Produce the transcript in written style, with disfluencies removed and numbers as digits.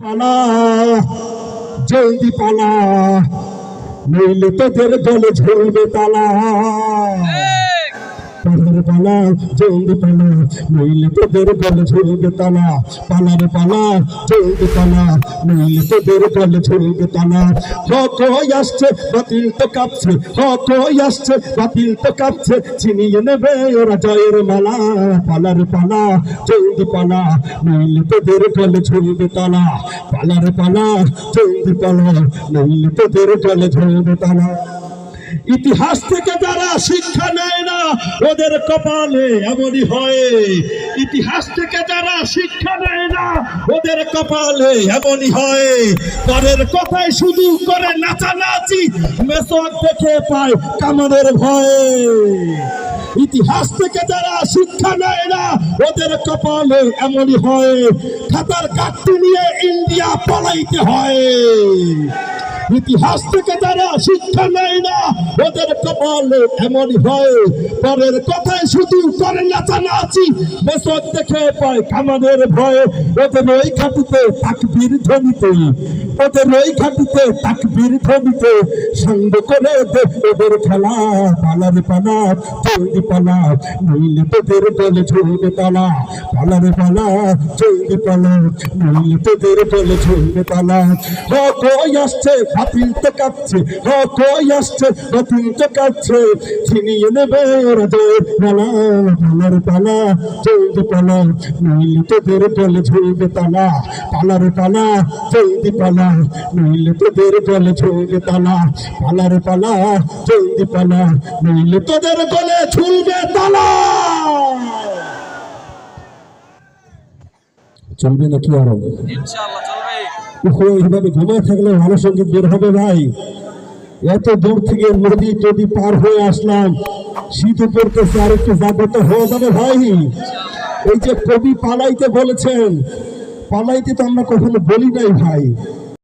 পালা জলদি পালা নইলে তোদের গলে ঝরবে তালা পালার পালা জলদি পালা নইলে তোদের গলে ঝরবে তালা পালার পালা জলদি পালা নইলে তোদের গলে ঝরবে তালা হক আসছে বাতিল তো কাঁপছে হক আসছে বাতিল তো কাঁপছে ছিনিয়ে নেবে ওরা জয়ের মালা পালার পালা জলদি পালা নইলে তোদের গলে ঝরবে তালা পালার পালা জলদি পালা নইলে তোদের গলে ঝরবে তালা ইতিহাস থেকে যারা শিক্ষা নেয় না ওদের কপালে এমনই হয় ইতিহাস থেকে যারা শিক্ষা নেয় না ওদের কপালে এমনই হয় পরের কথায় শুধু করে নাচানাচি মেসক দেখে পায় কামানের ভয়ে ইতিহাস থেকে যারা শিক্ষা নেয় না ওদের কপালে এমনই হয় খাতার কাটতি নিয়ে ইন্ডিয়া পালাইতে হয় ইতিহাস থেকে যারা শিক্ষা নেয় না ওদের কপালে এমনই হয় পরের কথায় শুধু করে নাচানাচি মেসক দেখে পায় কামানের ভয়ে ওদের ওই ঘাটিতে তাকবীর ধ্বনিতে ওদের ওই ঘাটিতে তাকবীর ধ্বনিতে সঙ্গ করে ওদের খেলা পালার পালা জলদি পালা নইলে তোদের গলে ঝরবে তালা পালার পালা জলদি পালা নইলে তোদের গলে ঝরবে তালা হক আসছে বাতিল তো কাঁপছে হক আসছে বাতিল তো কাঁপছে ছিনিয়ে নেবে ওরা জয়ের মালা পালার পালা জলদি পালা নইলে তোদের গলে ঝরবে তালা পালার পালা জলদি পালা নইলে তোদের গলে ঝরবে তালা পালার পালা জলদি পালা নইলে তোদের গলে ঝুলবে তালা চলবে নাকি আরো ইনশাআল্লাহ চলবে এইভাবে ঘুমিয়ে থাকলে ভালো সঙ্গীত বের হবে ভাই এত দূর থেকে নদী টদি পার হয়ে আসলাম শীত পড়তেছে আর একটু জাগ্রত হয়ে যাবে ভাই এই যে কবি পালাইতে বলেছেন পালাইতে তো আমরা কখনো বলি নাই ভাই